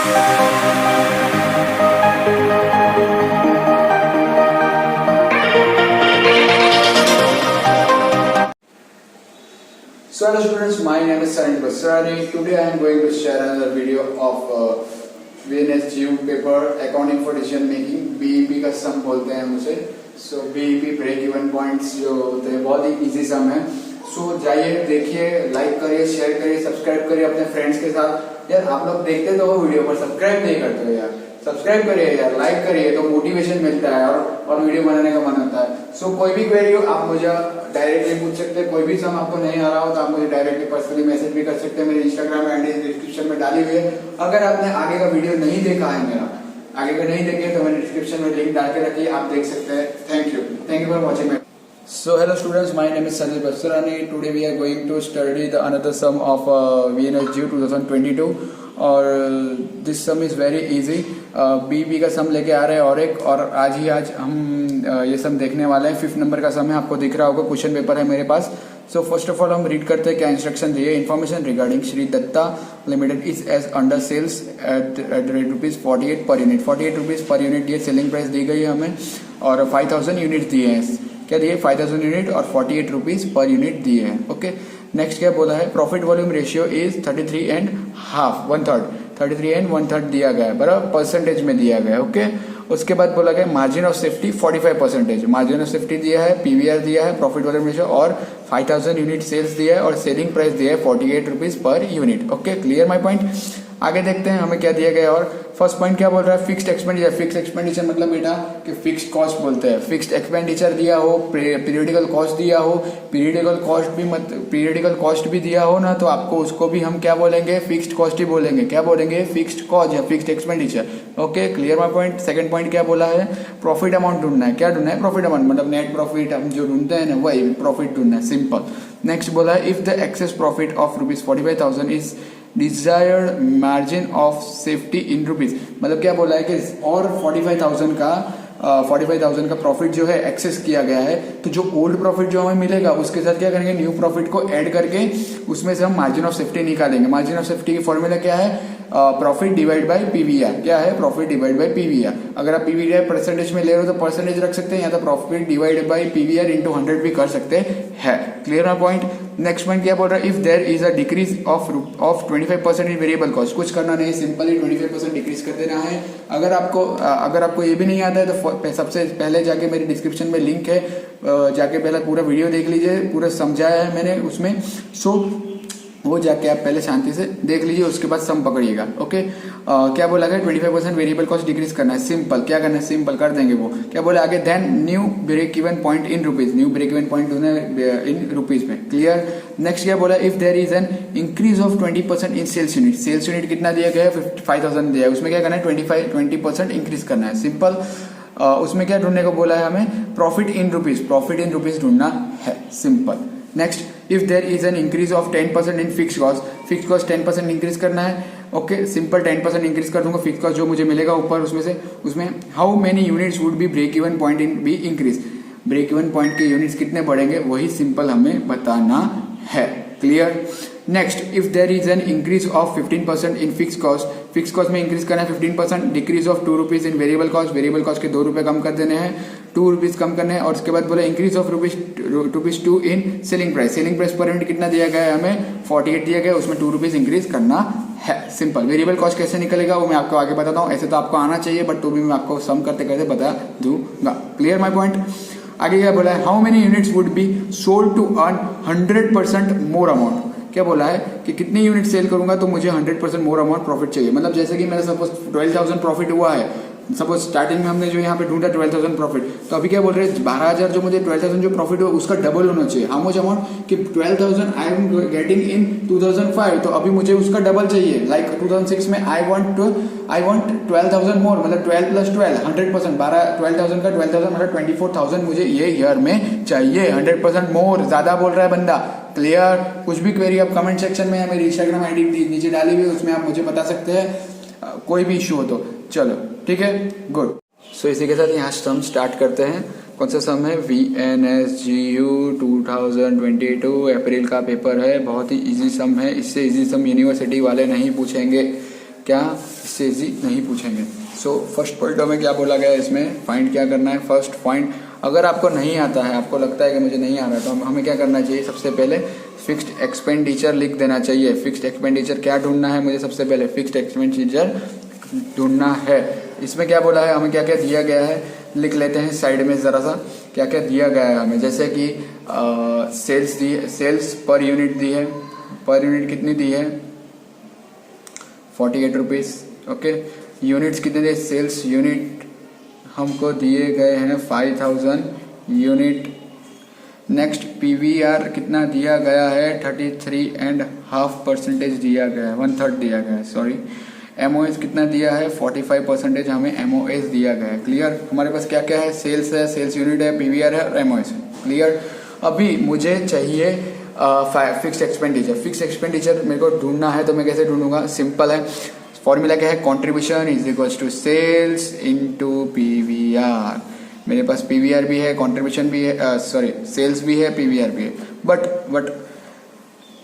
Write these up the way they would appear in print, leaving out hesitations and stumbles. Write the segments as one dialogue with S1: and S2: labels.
S1: So hello students, my name is Sarin Basrani. Today I am going to share another video of VNSGU paper Accounting for Decision Making. BEP का सम बोलते हैं उसे. So BEP break even points जो होते हैं बहुत ही easy सम है. So जाइए देखिए, लाइक करिए, शेयर करिए, सब्सक्राइब करिए अपने फ्रेंड्स के साथ. यार आप लोग देखते तो हो वीडियो पर, सब्सक्राइब नहीं करते हो यार. सब्सक्राइब करिए यार, लाइक करिए तो मोटिवेशन मिलता है और वीडियो बनाने का मन होता है. सो कोई भी क्वेरी हो आप मुझे डायरेक्टली पूछ सकते हैं. कोई भी सम आपको नहीं आ रहा हो तो आप मुझे डायरेक्टली पर्सनली मैसेज भी कर सकते हैं. मेरे इंस्टाग्राम आईडी डिस्क्रिप्शन में डाली हुई है. अगर आपने आगे का वीडियो नहीं देखा है, मेरा आगे का नहीं देखे तो मैंने डिस्क्रिप्शन में लिंक डाल के रखी है, आप देख सकते हैं. Thank you for watching. So hello students, my name is Sanjay Basrani. Today we are going to study the another sum of VNSGU 2022 और this sum is very easy. BB का सम लेके आ रहे हैं और आज हम ये सम देखने वाले हैं. 5th नंबर का सम है, आपको दिख रहा होगा. क्वेश्चन पेपर है मेरे पास. सो फर्स्ट ऑफ ऑल हम रीड करते हैं क्या इंस्ट्रक्शन दिए. Information regarding Shri Datta Limited is as under sales at ₹48 per unit. ₹48 per unit ये सेलिंग प्राइस दी गई है हमें और 5000 यूनिट दिए हैं. क्या दिए? 5000 यूनिट और ₹48 पर यूनिट दिए हैं. ओके, नेक्स्ट क्या बोला है? Profit volume ratio is 33 and half, 1/3. 33 and 1/3 दिया गया है, बराबर परसेंटेज में दिया गया है. ओके, उसके बाद बोला गया margin of safety 45%. Margin of safety दिया है, पीवीआर दिया है, प्रॉफिट वॉल्यूम रेशियो और 5000 यूनिट सेल्स दिया है और सेलिंग प्राइस दिया है ₹48 per unit. Okay, clear my point. आगे देखते हैं हमें क्या दिया गया. और फर्स्ट पॉइंट क्या बोल रहा है? Fixed expenditure. फिक्स्ड एक्सपेंडिचर मतलब बेटा कि फिक्स्ड कॉस्ट बोलते हैं. फिक्स्ड एक्सपेंडिचर दिया हो, पीरियडिकल कॉस्ट दिया हो, पीरियडिकल कॉस्ट भी दिया हो ना, तो आपको उसको भी हम क्या बोलेंगे? फिक्स्ड कॉस्ट ही बोलेंगे. क्या बोलेंगे? फिक्स्ड कॉस्ट या fixed expenditure. Okay, clear my point. Second point क्या बोला है? प्रॉफिट अमाउंट ढूंढना है. क्या ढूंढना है? प्रॉफिट अमाउंट मतलब नेट प्रॉफिट हम जो ढूंढते हैं ना, वही प्रॉफिट ढूंढना है. सिंपल. नेक्स्ट बोला है if the access profit of ₹45,000 is desired margin of safety in rupees. मतलब क्या बोला है कि और 45,000 का प्रॉफिट जो है एक्सेस किया गया है, तो जो ओल्ड प्रॉफिट जो हमें मिलेगा उसके साथ क्या करेंगे? न्यू प्रॉफिट को ऐड करके उसमें से हम मार्जिन ऑफ सेफ्टी निकालेंगे. मार्जिन ऑफ सेफ्टी की फॉर्मूला क्या है? Profit divide by PVR. क्या है? Profit divide by PVR. अगर आप पीवीआर परसेंटेज में ले रहे हो तो परसेंटेज रख सकते हैं, या तो profit divide by PVR into 100 भी कर सकते हैं. Clear point. नेक्स्ट पॉइंट क्या बोल रहा है? If there is a decrease of 25% in variable cost. कुछ करना नहीं, सिंपली 25% डिक्रीज कर देना है. अगर आपको ये भी नहीं आता है तो सबसे पहले जाके मेरी डिस्क्रिप्शन में लिंक है, जाके पहले पूरा वीडियो देख लीजिए, पूरा समझाया है मैंने उसमें. सो वो जाके आप पहले शांति से देख लीजिए, उसके बाद सम पकड़िएगा. ओके, क्या बोला गया? 25% वेरिएबल कॉस्ट डिक्रीज करना है. सिंपल. क्या करना है? सिंपल कर देंगे वो. क्या बोला आगे? Then new break even point in rupees. New break even point in rupees में. क्लियर. नेक्स्ट क्या बोला? If there is an increase of 20% in sales unit. Sales unit कितना दिया गया है? 55,000 दिया है. उसमें क्या करना है? 20% इंक्रीज करना है. सिंपल. उसमें क्या ढूंढने को बोला है हमें? Profit in rupees. Profit in rupees ढूंढना है. Simple. Next, if there is an increase of 10% in fix cost. Fix cost 10% increase करना है. ओके, सिंपल 10% इंक्रीज कर दूंगा. फिक्स कॉस्ट जो मुझे मिलेगा ऊपर उसमें how many units would be break even point in be increase. Break even point के यूनिट्स कितने बढ़ेंगे वही सिंपल हमें बताना है. Clear. Next, if there is an increase of 15% in fix cost. Fix cost में इंक्रीज करना है 15%. Decrease of ₹2 in variable cost. Variable cost के ₹2 कम कर देने हैं, ₹2 कम करने हैं. और उसके बाद बोला increase of ₹2 in selling price. Selling price per unit कितना दिया गया है हमें? 48 दिया गया, उसमें ₹2 इंक्रीज करना है. सिंपल. वेरिएबल कॉस्ट कैसे निकलेगा वो मैं आपको आगे बताता हूँ. ऐसे तो आपको आना चाहिए, बट तो भी मैं आपको सम करते करते बता दूंगा. Clear my point. आगे क्या बोला है? How many units would be sold to earn 100% more amount. क्या बोला है कि कितनी यूनिट सेल करूंगा तो मुझे 100% मोर अमाउंट प्रॉफिट चाहिए. मतलब जैसे कि मेरा सपोज 12,000 प्रॉफिट हुआ है, सपोज स्टार्टिंग में हमने जो यहाँ पे ढूंढा 12,000 प्रॉफिट, तो अभी क्या बोल रहे हैं? 12,000 जो मुझे 12,000 जो प्रॉफिट हुआ उसका डबल होना चाहिए. How much amount? कि 12,000 आई एम गेटिंग इन 2005, तो अभी मुझे उसका डबल चाहिए. लाइक 2006 में आई वांट 12,000 मोर, मतलब 12 + 12 100%. 12,000 का 12,000 मतलब 24,000 मुझे ये ईयर में चाहिए. 100% मोर. ज्यादा बोल रहा है बंदा. क्लियर. कुछ भी क्वेरी आप कमेंट सेक्शन में या मेरी इंस्टाग्राम आईडी नीचे डाली हुई है, उसमें आप मुझे बता सकते हैं, कोई भी इश्यू हो तो. चलो ठीक है, गुड. सो इसी के साथ यहाँ सम स्टार्ट करते हैं. कौन सा सम है? VNSGU 2022 अप्रैल का पेपर है. बहुत ही इजी सम है. इससे इजी सम यूनिवर्सिटी वाले नहीं पूछेंगे. क्या इससे इजी नहीं पूछेंगे। सो फर्स्ट पॉइंट में क्या बोला गया है, इसमें फाइंड क्या करना है। फर्स्ट पॉइंट, अगर आपको नहीं आता है, आपको लगता है कि मुझे नहीं आ रहा है, तो हमें क्या करना चाहिए, सबसे पहले फिक्स्ड एक्सपेंडिचर लिख देना चाहिए। फिक्स्ड एक्सपेंडिचर क्या ढूंढना है मुझे, सबसे पहले फिक्स्ड एक्सपेंडिचर ढूंढना है। इसमें क्या बोला है, हमें क्या क्या दिया गया है लिख लेते हैं साइड में ज़रा सा, क्या क्या दिया गया है हमें। जैसे कि सेल्स दी है, सेल्स पर यूनिट दी है, पर यूनिट कितनी दी है 48 रुपीज़। ओके, यूनिट्स कितने दिए, सेल्स यूनिट हमको दिए गए हैं 5000 यूनिट। नेक्स्ट PVR कितना दिया गया है 33.5% दिया गया है, 1/3 दिया गया है, सॉरी। MOS कितना दिया है 45% हमें MOS दिया गया है। क्लियर, हमारे पास क्या क्या है, सेल्स है, सेल्स यूनिट है, PVR है और MOS है। क्लियर, अभी मुझे चाहिए फिक्स्ड एक्सपेंडिचर। फिक्स्ड एक्सपेंडिचर मेरे को ढूंढना है, तो मैं कैसे ढूंढूंगा, सिंपल है, फॉर्मूला क्या है, contribution is equals to sales into PVR। मेरे पास PVR भी है, कॉन्ट्रीब्यूशन भी है, सॉरी सेल्स भी है, PVR भी है, बट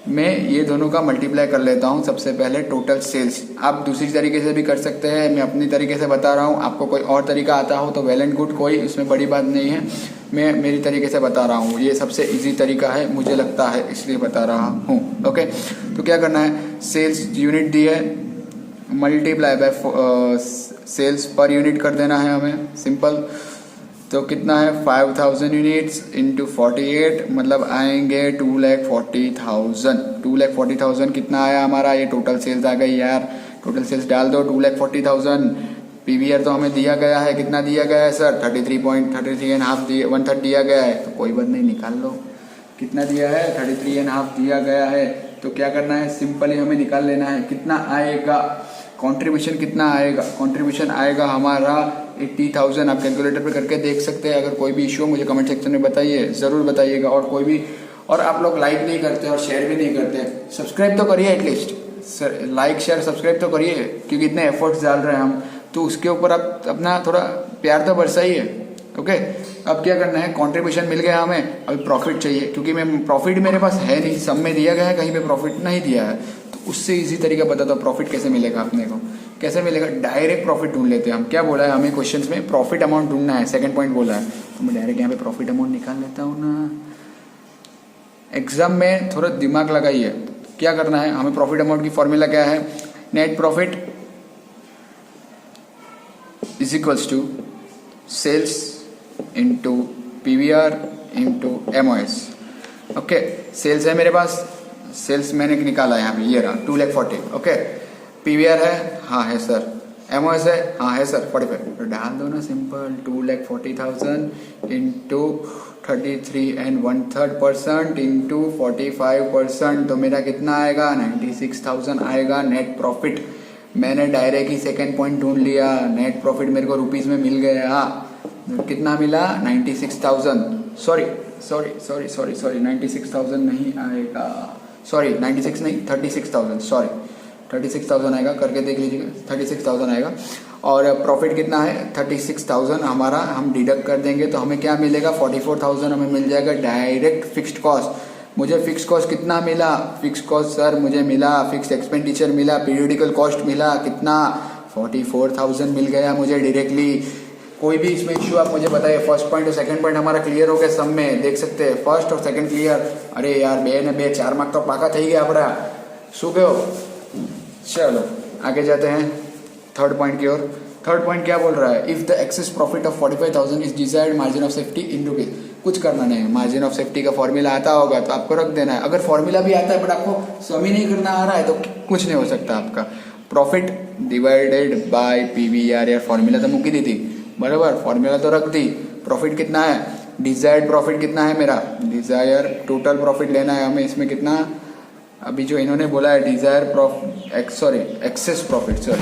S1: मैं ये दोनों का मल्टीप्लाई कर लेता हूँ। सबसे पहले टोटल सेल्स, आप दूसरी तरीके से भी कर सकते हैं, मैं अपनी तरीके से बता रहा हूँ, आपको कोई और तरीका आता हो तो वेल एंड गुड, कोई इसमें बड़ी बात नहीं है, मैं मेरी तरीके से बता रहा हूँ, ये सबसे इजी तरीका है मुझे लगता है, इसलिए बता रहा हूँ। ओके, तो क्या करना है, सेल्स यूनिट दी है, multiply by sales per unit कर देना है हमें, सिंपल। तो कितना है 5000 यूनिट्स इंटू 48, मतलब आएंगे 2,40,000। 2,40,000 कितना आया हमारा, ये टोटल सेल्स आ गई यार, टोटल सेल्स डाल दो 2,40,000। PVR तो हमें दिया गया है, कितना दिया गया है सर 33.5 दिया, 1/3 दिया गया है, तो कोई बात नहीं, निकाल लो कितना दिया है 33.5 दिया गया है। तो क्या करना है, सिंपली हमें निकाल लेना है कितना आएगा, कंट्रीब्यूशन कितना आएगा, कंट्रीब्यूशन आएगा हमारा 80,000। आप कैलकुलेटर पे करके देख सकते हैं, अगर कोई भी इशू हो मुझे कमेंट सेक्शन में बताइए, ज़रूर बताइएगा। और कोई भी, और आप लोग लाइक नहीं करते और शेयर भी नहीं करते, सब्सक्राइब तो करिए एटलीस्ट, लाइक शेयर सब्सक्राइब तो करिए, क्योंकि इतने एफर्ट्स डाल रहे हैं हम, तो उसके ऊपर आप अपना थोड़ा प्यार तो बरसाइए। ओके, अब क्या करना है, कंट्रीब्यूशन मिल गया हमें, अभी प्रॉफिट चाहिए, क्योंकि मैं प्रॉफिट मेरे पास है नहीं, सब में दिया गया है, कहीं पे प्रॉफिट नहीं दिया है, तो उससे इजी तरीका बताता हूँ प्रॉफिट कैसे मिलेगा अपने को, कैसे मिलेगा, डायरेक्ट प्रॉफिट ढूंढ लेते हैं हम। क्या बोला है हमें क्वेश्चंस में, प्रॉफिट अमाउंट ढूंढना है, सेकंड पॉइंट बोला है, तो मैं डायरेक्ट यहाँ पे प्रॉफिट अमाउंट निकाल लेता हूँ ना। एग्जाम में थोड़ा दिमाग लगाइए, क्या करना है हमें, प्रॉफिट अमाउंट की फॉर्मूला क्या है, net profit is equals to sales into PVR into MOS। Okay, sales है मेरे पास, सेल्स मैंने निकाला यहाँ पे, ये रहा 2,40,000। ओके, PVR है, हाँ है सर, MOS है, हाँ है सर 45, तो डाल दो ना सिंपल, 2,40,000 इंटू 33.1/3% इंटू 45%, तो मेरा कितना आएगा 96,000 आएगा नेट प्रॉफिट। मैंने डायरेक्ट ही सेकेंड पॉइंट ढूंढ लिया, नेट प्रॉफिट मेरे को रुपीज़ में मिल गया, कितना मिला 96,000, सॉरी 96,000 नहीं आएगा, सॉरी 96 नहीं 36,000, सॉरी 36,000 आएगा, करके देख लीजिएगा 36,000 आएगा। और प्रॉफिट कितना है 36,000 हमारा, हम डिडक्ट कर देंगे तो हमें क्या मिलेगा 44,000 हमें मिल जाएगा डायरेक्ट फिक्स्ड कॉस्ट। मुझे फिक्स कॉस्ट कितना मिला, फिक्स कॉस्ट सर मुझे मिला, फिक्स एक्सपेंडिचर मिला, पीरियडिकल कॉस्ट मिला, कितना 44,000 मिल गया मुझे डायरेक्टली। कोई भी इसमें इश्यू आप मुझे बताइए, फर्स्ट पॉइंट और सेकंड पॉइंट हमारा क्लियर हो गया, सब में देख सकते हैं फर्स्ट और सेकंड क्लियर। अरे यार बे ने बे 4 मार्क तो पाका થઈ ગયા આપડા, શું કહો। चलो आगे जाते हैं थर्ड पॉइंट की ओर। थर्ड पॉइंट क्या बोल रहा है, if the access profit of 45,000 is desired margin of safety in rupees. कुछ करना नहीं है, मार्जिन ऑफ सेफ्टी का फॉर्मूला आता होगा तो आपको रख देना है, अगर फॉर्मूला भी आता है बट आपको सम ही नहीं करना आ रहा है तो कुछ नहीं हो सकता आपका। प्रॉफिट डिवाइडेड बाय PVR, यार फॉर्मूला तो मुकी दी थी बराबर, फॉर्मूला तो रख दी। प्रॉफिट कितना है, डिजायर्ड प्रॉफिट कितना है मेरा, डिजायर टोटल प्रॉफिट लेना है हमें, इसमें कितना अभी जो इन्होंने बोला है desire profit, sorry excess profit, sorry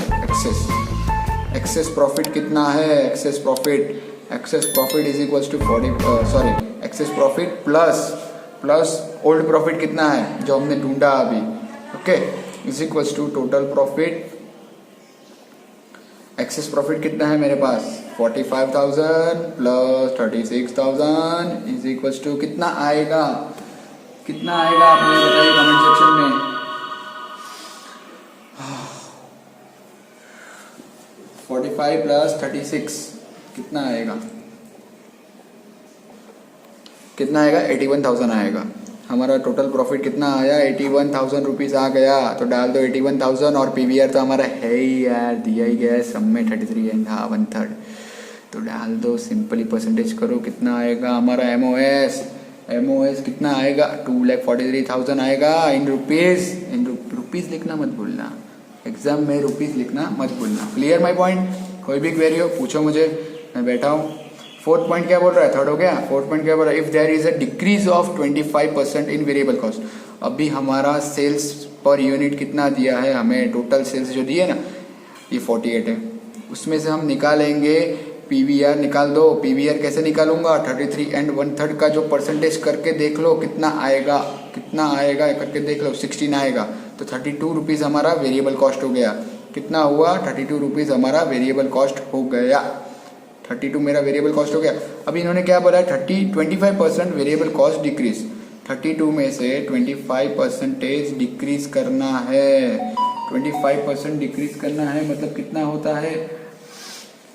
S1: excess profit कितना है, excess profit is equals to 40, sorry excess profit plus old profit कितना है जो हमने ढूंढा अभी, okay, is equals to total profit. Excess profit कितना है मेरे पास 45,000 प्लस 36,000 इज इक्वल्स टू कितना आएगा आप मुझे बताइए कमेंट सेक्शन में। 45 प्लस 36 कितना आएगा? कितना आएगा? 81,000 आएगा। हमारा टोटल प्रॉफिट कितना आया? 81,000 रुपीज़ आ गया। तो डाल दो 81,000 और पीवीआर तो हमारा है ही यार, दिया ही गया है सब में 33.5 तो डाल दो, सिंपली परसेंटेज करो, कितना आएगा हमारा एमओएस कितना आएगा? 2,43,000 आएगा इन रुपीज़। रुपीज़ लिखना मत भूलना, एग्जाम में रुपीज़ लिखना मत भूलना। Clear my point? कोई भी क्वेरी हो पूछो मुझे, मैं बैठा हूँ। फोर्थ पॉइंट क्या बोल रहा है? थर्ड हो गया। फोर्थ पॉइंट क्या बोल रहा है? If there is a decrease of 25% in variable cost. अभी हमारा सेल्स पर यूनिट कितना दिया है हमें? टोटल सेल्स जो दिए ना ये 48 है, उसमें से हम निकालेंगे पीवीआर। निकाल दो। पीवीआर कैसे निकालूंगा? 33 एंड 1/3 का जो परसेंटेज करके देख लो कितना आएगा, कितना आएगा करके देख लो, 16 आएगा। तो 32 रुपीज़ हमारा वेरिएबल कॉस्ट हो गया। कितना हुआ? 32 रुपीज़ हमारा वेरिएबल कॉस्ट हो गया। 32 मेरा वेरिएबल कॉस्ट हो गया। अभी इन्होंने क्या बोला है? 25% वेरिएबल कॉस्ट डिक्रीज। 32 में से 25% डिक्रीज करना है। 25% डिक्रीज करना है मतलब कितना होता है?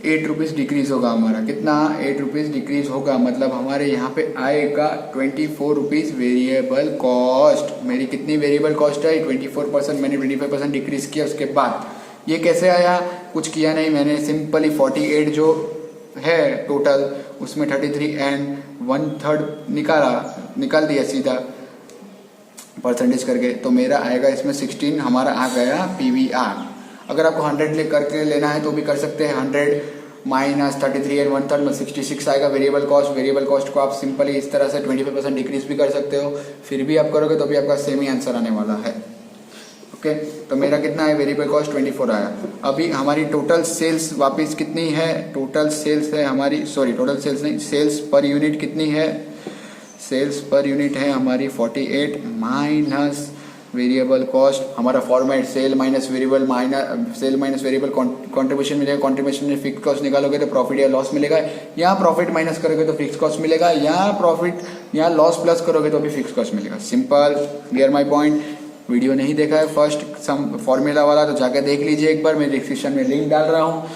S1: 8 रुपीज़ डिक्रीज होगा हमारा। कितना? 8 रुपीज़ डिक्रीज होगा मतलब हमारे यहाँ पे आएगा 24 रुपीज़ वेरिएबल कॉस्ट। मेरी कितनी वेरिएबल कॉस्ट है? 24%। मैंने 25% डिक्रीज किया उसके बाद। ये कैसे आया? कुछ किया नहीं मैंने, सिंपली 48 जो है टोटल उसमें 33 एंड 1/3 निकाल दिया सीधा परसेंटेज करके। तो मेरा आएगा इसमें 16 हमारा आ गया पीवीआर। अगर आपको 100 करके लेना है तो भी कर सकते हैं। 100 माइनस 33 एंड 1/3 में 66 आएगा वेरिएबल कॉस्ट। वेरिएबल कॉस्ट को आप सिंपली इस तरह से 25% डिक्रीज भी कर सकते हो, फिर भी आप करोगे तो भी आपका सेम ही आंसर आने वाला है। ओके तो मेरा कितना है? वेरिएबल कॉस्ट 24 आया। अभी हमारी टोटल सेल्स वापस कितनी है? टोटल सेल्स है हमारी, सॉरी टोटल सेल्स नहीं, सेल्स पर यूनिट कितनी है? सेल्स पर यूनिट है हमारी 48 माइनस वेरिएबल कॉस्ट। हमारा format sale minus variable contribution मिलेगा। कंट्रीब्यूशन में फिक्स कॉस्ट निकालोगे तो प्रॉफिट या लॉस मिलेगा। यहाँ प्रॉफिट माइनस करोगे तो फिक्स कॉस्ट मिलेगा। यहाँ लॉस प्लस करोगे तो भी फिक्स कॉस्ट मिलेगा। Simple. Clear my point? Video नहीं देखा है फर्स्ट फॉर्मूला वाला तो जाकर देख लीजिए एक बार, मैं डिस्क्रिप्शन में लिंक डाल रहा हूँ,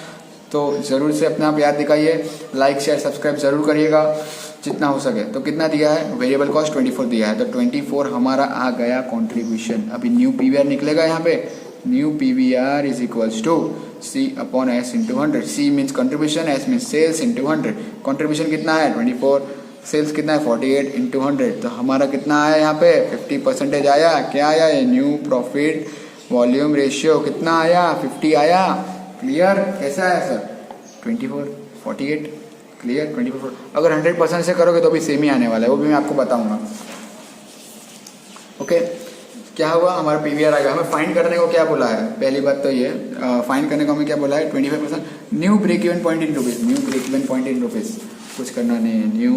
S1: तो ज़रूर से अपने आप याद दिखाइए। लाइक शेयर सब्सक्राइब ज़रूर करिएगा जितना हो सके। तो कितना दिया है? वेरिएबल कॉस्ट 24 दिया है, तो 24 हमारा आ गया कंट्रीब्यूशन। अभी न्यू पीवीआर निकलेगा यहाँ पे। New PVR is equals to C/S into 100। C means contribution, S means sales into 100। Contribution कितना है? 24, सेल्स कितना है? 48 इंटू 100। तो हमारा कितना आया यहाँ पे? 50% आया। क्या आया? ये न्यू प्रॉफिट वॉल्यूम रेशियो कितना आया? 50 आया। क्लियर? कैसा आया सर? 24, 48 क्लियर। 24 अगर 100% से करोगे तो भी सेम ही आने वाला है, वो भी मैं आपको बताऊंगा। ओके क्या हुआ? हमारा पीवीआर आ गया। हमें फाइंड करने को क्या बोला है? पहली बात तो ये फाइंड करने को हमें क्या बोला है? 25% new break even point in rupees. New break even point in rupees कुछ करना नहीं है। New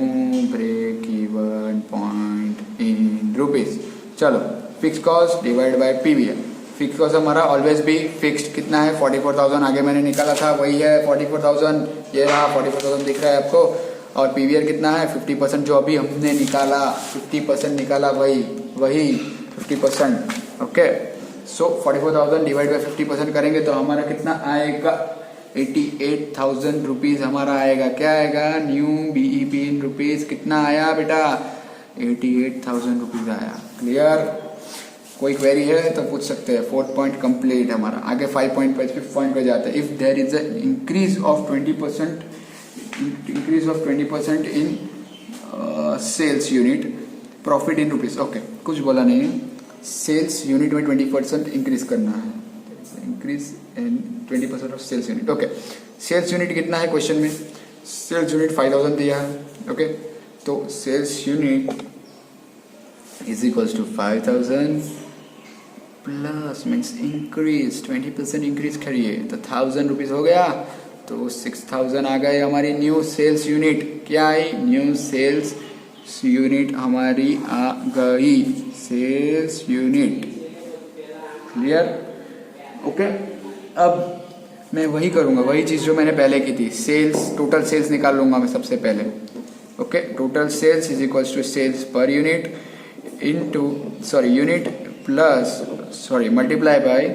S1: break even point in rupees. चलो fix cost divide by PVR. Fix cost हमारा ऑलवेज भी फिक्स्ड कितना है? 44,000 आगे मैंने निकाला था वही है 44,000। ये रहा 44,000 दिख रहा है आपको। और पीवीआर कितना है? 50% जो अभी हमने निकाला, 50% निकाला वही 50%। ओके सो 44,000 डिवाइड बाय 50% करेंगे तो हमारा कितना आएगा? 88,000 रुपीज़ हमारा आएगा। क्या आएगा? न्यू बीईपी इन रुपीज़ कितना आया बेटा? 88,000 रुपीज़ आया। क्लियर? कोई क्वेरी है तो पूछ सकते हैं। फोर्थ पॉइंट कंप्लीट हमारा। आगे 5 पॉइंट पे 5 पॉइंट पे जाते हैं। If there is a increase of 20% in sales unit profit in rupees. Okay कुछ बोला नहीं है। सेल्स यूनिट में 20% इंक्रीज करना है। Increase in 20% of sales unit. Okay sales unit कितना है क्वेश्चन में? सेल्स यूनिट 5,000 दिया है। ओके तो sales unit is equals to 5,000 plus means increase 20% increase करिए तो 1,000 रुपीज़ हो गया। तो 6,000 आ गए हमारी न्यू सेल्स यूनिट। क्या आई? न्यू सेल्स यूनिट हमारी आ गई। Sales unit. क्लियर? ओके अब मैं वही करूँगा, वही चीज़ जो मैंने पहले की थी। सेल्स टोटल सेल्स निकाल लूँगा मैं सबसे पहले। Okay total sales is equals to sales per unit unit plus multiply by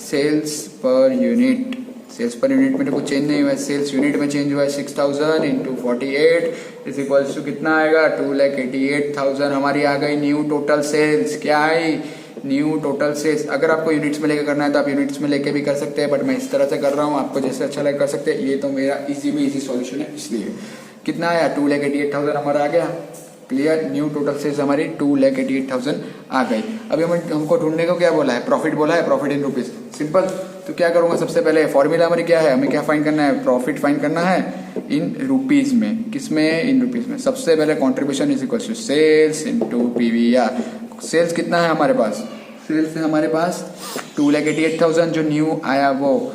S1: sales per unit. Sales per unit में तो कुछ चेंज नहीं हुआ है, सेल्स यूनिट में चेंज हुआ है। 6000 इंटू 48 इज इक्वल्स टू कितना आएगा 2,88,000 हमारी आ गई न्यू टोटल सेल्स। क्या आई न्यू टोटल सेल्स। अगर आपको यूनिट्स में लेके करना है तो आप यूनिट्स में लेके भी कर सकते हैं, बट मैं इस तरह से कर रहा हूँ, आपको जैसे अच्छा लगे कर सकते हैं। ये तो मेरा इजी में इजी सॉल्यूशन है, इसलिए कितना आया 2,88,000 हमारा आ गया। क्लियर, न्यू टोटल सेल्स हमारी 2,88,000 आ गई। अभी हमको ढूंढने को क्या बोला है, प्रॉफिट बोला है, प्रॉफिट इन रुपीज। सिंपल, तो क्या करूंगा सबसे पहले फॉर्मूला हमारी क्या है, हमें क्या फाइंड करना है, प्रॉफिट फाइंड करना है इन रुपीज में। किसमें, इन रुपीज में। सबसे पहले contribution is equal to sales into PVR. Sales कितना है हमारे पास, सेल्स है हमारे पास 2,88,000 जो न्यू आया वो।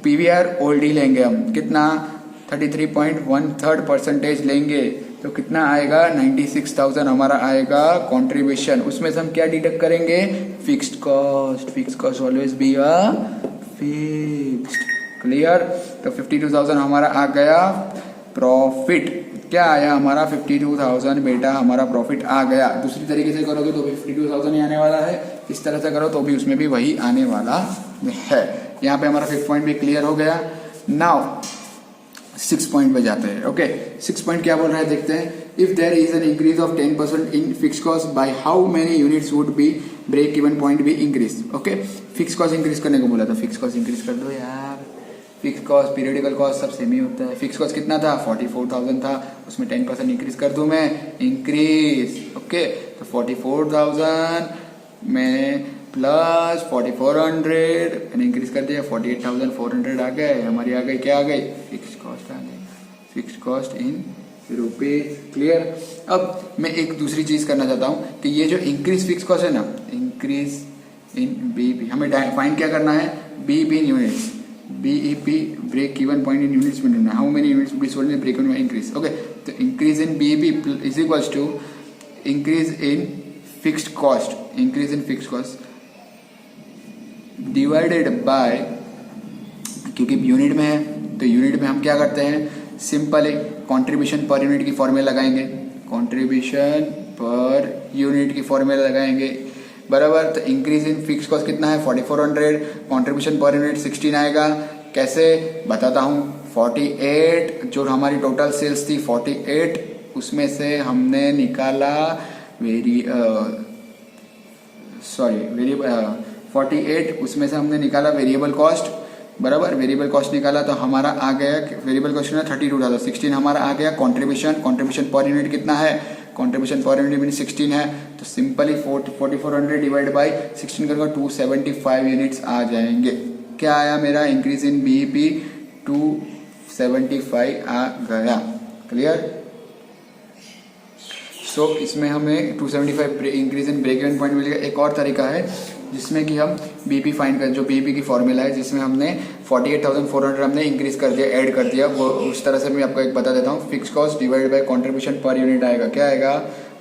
S1: पीवीआर ओल्ड ही लेंगे हम, कितना 33.13% लेंगे, तो कितना आएगा 96,000 हमारा आएगा कंट्रीब्यूशन। उसमें से हम क्या डिडक्ट करेंगे, fixed cost. Fixed cost always be a fixed. Clear, तो 52,000 हमारा आ गया प्रॉफिट। क्या आया हमारा 52,000 बेटा हमारा प्रॉफिट आ गया। दूसरी तरीके से करोगे तो भी 52,000 ही आने वाला है, इस तरह से करो तो भी उसमें भी वही आने वाला है। यहाँ पे हमारा 5th पॉइंट भी क्लियर हो गया। नाउ 6 पॉइंट पे जाते हैं। ओके, 6 पॉइंट क्या बोल रहा है देखते हैं। If there is an increase of 10% in fix cost by how many units would be break even point be increase. Okay, fix cost increase करने को बोला था, फिक्स कॉस्ट इंक्रीज कर दो यार। फिक्स कॉस्ट पीरियडिकल कॉस्ट सब same ही होता है। फिक्स कॉस्ट कितना था 44,000 था, उसमें 10% इंक्रीज कर दूं मैं, इंक्रीज। ओके, तो 44,000 में प्लस 4,400 इंक्रीज कर दिया, 48,400 आ गए हमारी। आ गई क्या आ गई, फिक्स कॉस्ट आ गई, fix cost in rupees. Clear. अब मैं एक दूसरी चीज करना चाहता हूं कि ये जो इंक्रीज फिक्स कॉस्ट है ना, इंक्रीज इन बीपी, हमें फाइंड क्या करना है, BP in units. BEP break even point in units में ढूंढना है, how many units be sold in break even increase. Okay, तो increase in BEP is equals to increase in fixed cost, increase in fixed cost divided by, क्योंकि unit में है तो unit में हम क्या करते हैं, सिंपल है कंट्रीब्यूशन पर यूनिट की फॉर्मूला लगाएंगे, कंट्रीब्यूशन पर यूनिट की फॉर्मूला लगाएंगे बराबर। तो इंक्रीज इन फिक्स कॉस्ट कितना है 4,400, कंट्रीब्यूशन पर यूनिट 16 आएगा। कैसे बताता हूँ, 48 जो हमारी टोटल सेल्स थी 48, उसमें से हमने निकाला 48 उसमें से हमने निकाला वेरिएबल कॉस्ट बराबर। वेरिएबल कॉस्ट निकाला तो हमारा आ गया, वेरिएबल कॉस्ट ना 32,000, 16 हमारा आ गया कंट्रीब्यूशन। कंट्रीब्यूशन पर यूनिट कितना है, कंट्रीब्यूशन पर यूनिट मीन 16 है, तो सिंपली 4,400 डिवाइड बाई 16 करूँगा 275 यूनिट्स आ जाएंगे। क्या आया मेरा, इंक्रीज इन बीईपी 275 आ गया। क्लियर। सो इसमें हमें 275 increase in break even point मिलेगा। एक और तरीका है जिसमें कि हम बीपी फाइंड कर, जो बीपी की फॉर्मूला है जिसमें हमने 48,400 हमने इंक्रीज कर दिया, ऐड कर दिया, वो उस तरह से मैं आपको एक बता देता हूँ। Fix cost divide by contribution per unit आएगा। क्या आएगा,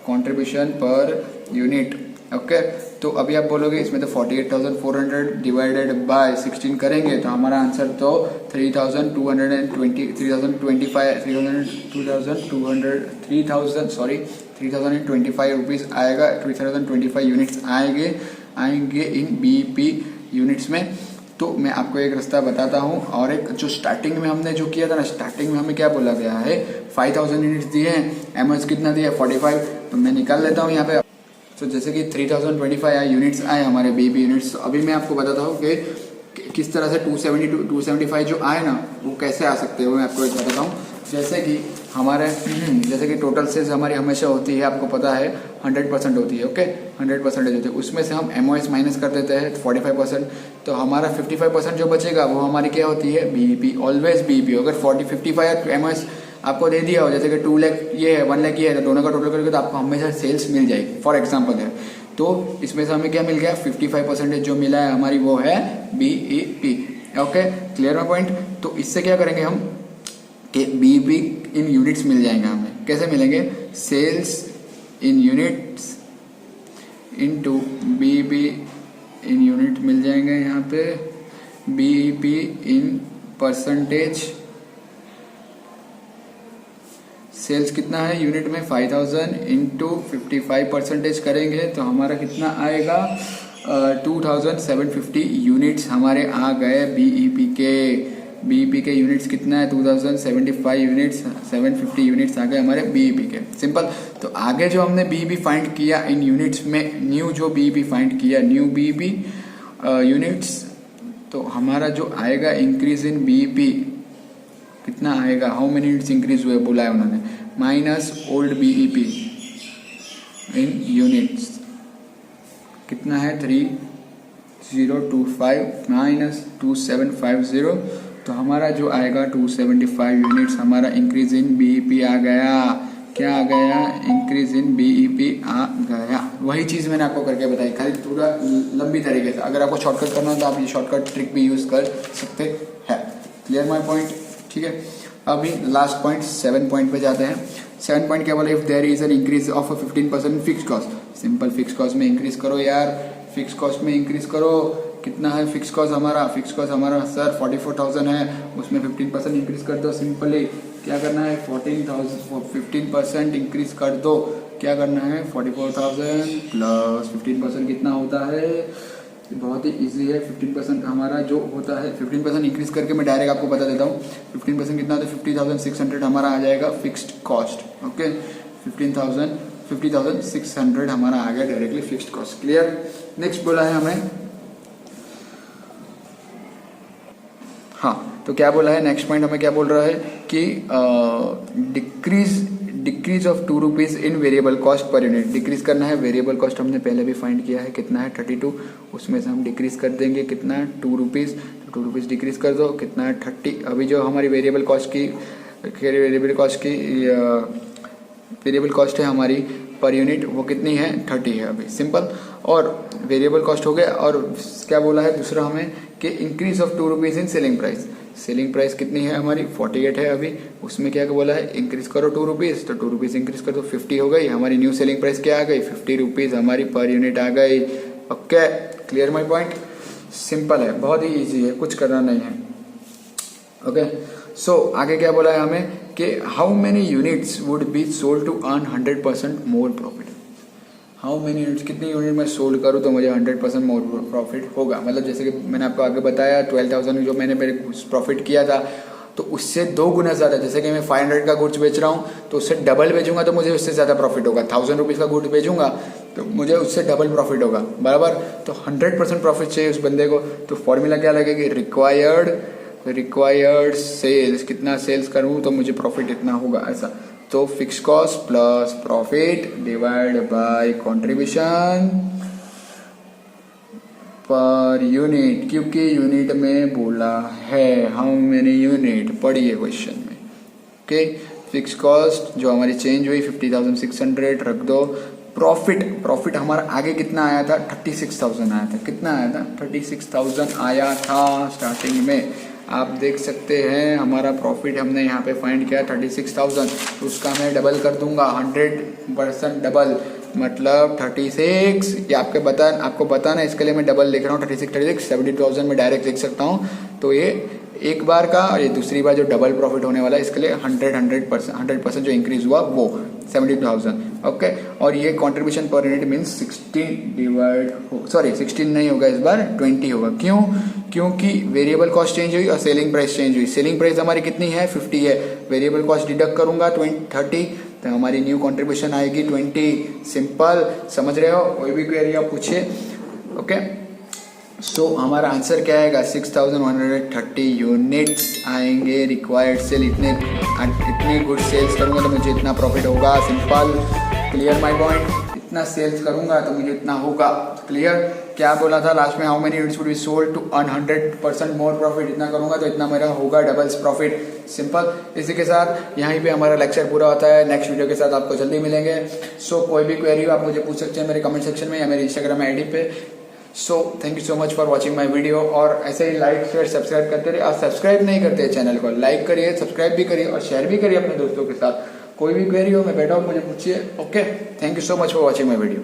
S1: कंट्रीब्यूशन पर यूनिट। ओके, तो अभी आप बोलोगे इसमें तो 48,400 डिवाइडेड बाय 16 करेंगे तो हमारा आंसर तो 3,025 रुपीज़ आएगा, 3,025 यूनिट्स आएंगे इन बीपी यूनिट्स में। तो मैं आपको एक रास्ता बताता हूँ, और एक जो स्टार्टिंग में हमने जो किया था ना, स्टार्टिंग में हमें क्या बोला गया है, 5,000 यूनिट्स दिए हैं, एमएस कितना दिया 45, तो मैं निकाल लेता हूँ यहाँ पे। तो जैसे कि 3,025 यूनिट्स आए हमारे बीपी यूनिट्स। तो अभी मैं आपको बताता हूँ कि किस तरह से 275 जो आए ना वो कैसे आ सकते हैं, वो मैं आपको एक बताता हूँ। जैसे कि टोटल सेल्स हमारी हमेशा होती है, आपको पता है 100% होती है। ओके, 100% होती है, उसमें से हम एमओएस माइनस कर देते हैं 45%, तो हमारा 55% जो बचेगा वो हमारी क्या होती है, बीईपी। Always BEP. अगर 55 एमओएस आपको दे दिया हो, जैसे कि 2 लाख ये है, 1 लाख ये है, तो दोनों का टोटल करके तो आपको हमेशा सेल्स मिल जाएगी, फॉर एग्जाम्पल है। तो इसमें से हमें क्या मिल गया, 55% जो मिला है हमारी वो है बीईपी। ओके, क्लियर है पॉइंट। तो इससे क्या करेंगे हम कि बीईपी इन यूनिट्स मिल जाएंगे हमें। कैसे मिलेंगे, sales in units into BEP in unit मिल जाएंगे यहाँ पे। बीईपी इन परसेंटेज, सेल्स कितना है यूनिट में 5,000 इंटू 55% करेंगे तो हमारा कितना आएगा, 2,750 यूनिट्स हमारे आ गए बीईपी के। बीईपी के यूनिट्स कितना है 2075 यूनिट्स, 750 यूनिट्स आ गए हमारे बीईपी के। सिंपल। तो आगे जो हमने बीईपी फाइंड किया इन यूनिट्स में, न्यू जो बीईपी फाइंड किया, न्यू बीईपी यूनिट्स, तो हमारा जो आएगा इंक्रीज इन बीईपी कितना आएगा, हाउ मेनी यूनिट्स इंक्रीज हुए बोला है उन्होंने, माइनस ओल्ड बीईपी इन यूनिट्स कितना है 3025 माइनस 2750, तो हमारा जो आएगा 275 यूनिट्स हमारा इंक्रीज इन बीईपी आ गया। क्या आ गया, इंक्रीज इन बीईपी आ गया। वही चीज़ मैंने आपको करके बताई, खाली पूरा लंबी तरीके से। अगर आपको शॉर्टकट करना हो तो आप ये शॉर्टकट ट्रिक भी यूज़ कर सकते हैं। Clear my point? ठीक है, अभी लास्ट पॉइंट 7 पॉइंट पे जाते हैं। 7 पॉइंट क्या बोला, if there is an increase of 15% fix cost. Simple, fix cost में इंक्रीज करो यार, फिक्स कॉस्ट में इंक्रीज करो। कितना है फिक्स कॉस्ट हमारा, फिक्स कॉस्ट हमारा सर 44,000 है, उसमें 15% इंक्रीज कर दो। सिंपली क्या करना है, 15% इंक्रीज कर दो। क्या करना है, 44,000 प्लस 15% कितना होता है, बहुत ही इजी है। 15% हमारा जो होता है, 15% इंक्रीज करके मैं डायरेक्ट आपको बता देता हूँ। 15% कितना होता है, 50,600 हमारा आ जाएगा फिक्स्ड कॉस्ट। ओके, 50,600 हमारा आ गया directly fixed cost. Clear? Next बोला है हमें, हाँ, तो क्या बोला है नेक्स्ट पॉइंट हमें, क्या बोल रहा है कि decrease of 2 rupees in variable cost per unit. Decrease करना है, वेरिएबल कॉस्ट हमने पहले भी फाइंड किया है, कितना है 32, उसमें से हम डिक्रीज कर देंगे कितना, 2 रुपीज़, तो 2 रुपीज़ डिक्रीज कर दो, कितना है 30। अभी जो हमारी वेरिएबल कॉस्ट है हमारी पर यूनिट, वो कितनी है 30 है अभी। सिंपल, और वेरिएबल कॉस्ट हो गया। और क्या बोला है दूसरा हमें कि increase of 2 rupees in selling price. Selling price कितनी है हमारी 48 है अभी, उसमें क्या बोला है इंक्रीज करो 2 रुपीज़, तो 2 रुपीज़ इंक्रीज कर दो, 50 हो गई हमारी न्यू सेलिंग प्राइस। क्या आ गई, 50 रुपीज़ हमारी पर यूनिट आ गई। Okay, clear my point? Simple है, बहुत ही ईजी है, कुछ करना नहीं है। ओके, सो आगे क्या बोला है हमें कि how many units would be sold to earn 100% more profit. How many units, कितनी यूनिट मैं सोल्ड करूँ तो मुझे 100% मोर प्रॉफिट होगा। मतलब जैसे कि मैंने आपको आगे बताया 12,000 जो मैंने मेरे प्रॉफिट किया था, तो उससे 2 गुना ज़्यादा। जैसे कि मैं 500 का गुड्स बेच रहा हूँ तो उससे डबल बेचूंगा तो मुझे उससे ज़्यादा प्रॉफिट होगा। 1000 रुपीज़ का गुड्स बेचूंगा तो मुझे उससे डबल प्रॉफिट होगा, बराबर। तो 100% प्रॉफिट चाहिए उस बंदे को, तो फॉर्मूला क्या लगेगी, रिक्वायर्ड सेल्स, कितना सेल्स करूँ तो मुझे प्रॉफिट इतना होगा, ऐसा। तो fix cost plus profit divide by contribution per unit, क्योंकि यूनिट में बोला है हाउ मेनी यूनिट, पढ़िए क्वेश्चन में। ओके, फिक्स कॉस्ट जो हमारी चेंज हुई 50,600 रख दो। प्रॉफिट हमारा आगे कितना आया था, 36,000 आया था। कितना आया था, 36,000 आया था स्टार्टिंग में। आप देख सकते हैं हमारा प्रॉफिट हमने यहाँ पे फाइंड किया 36,000, तो उसका मैं डबल कर दूंगा, 100% डबल, मतलब 36। ये आपको बताना, इसके लिए मैं डबल लिख रहा हूँ। 36 70,000 में डायरेक्ट लिख सकता हूँ। तो ये एक बार का, और ये दूसरी बार जो डबल प्रॉफिट होने वाला है, इसके लिए 100% जो इंक्रीज हुआ वो 70,000। ओके, और ये कंट्रीब्यूशन पर यूनिट मीन्स 16 नहीं होगा इस बार, 20 होगा। क्यों? क्योंकि वेरिएबल कॉस्ट चेंज हुई और सेलिंग प्राइस चेंज हुई। सेलिंग प्राइस हमारी कितनी है 50 है, वेरिएबल कॉस्ट डिडक्ट करूंगा 30, तो हमारी न्यू कंट्रीब्यूशन आएगी 20। सिंपल, समझ रहे हो? कोई भी क्वेरी आप पूछिए। ओके, सो हमारा आंसर क्या आएगा, 6,130 यूनिट्स आएंगे रिक्वायर्ड सेल। इतने गुड सेल्स करूंगा तो मुझे इतना प्रॉफिट होगा। Simple, clear my point? इतना सेल्स करूंगा तो मुझे इतना होगा। क्लियर? क्या बोला था लास्ट में, how many units would be sold to earn 100% more profit. इतना करूंगा तो इतना मेरा होगा डबल्स प्रॉफिट। सिंपल। इसी के साथ यहीं पे हमारा लेक्चर पूरा होता है। नेक्स्ट वीडियो के साथ आपको जल्दी मिलेंगे। सो कोई भी क्वेरी हो आप मुझे पूछ सकते हैं मेरे कमेंट सेक्शन में या मेरे इंस्टाग्राम आईडी पे। So thank you so much for watching my video. और ऐसे ही लाइक शेयर सब्सक्राइब करते रहिए। और सब्सक्राइब नहीं करते चैनल को, लाइक करिए, सब्सक्राइब भी करिए और शेयर भी करिए अपने दोस्तों के साथ। कोई भी क्वेरी हो मैं बैठा हूँ, मुझे पूछिए। Okay, thank you so much for watching my video.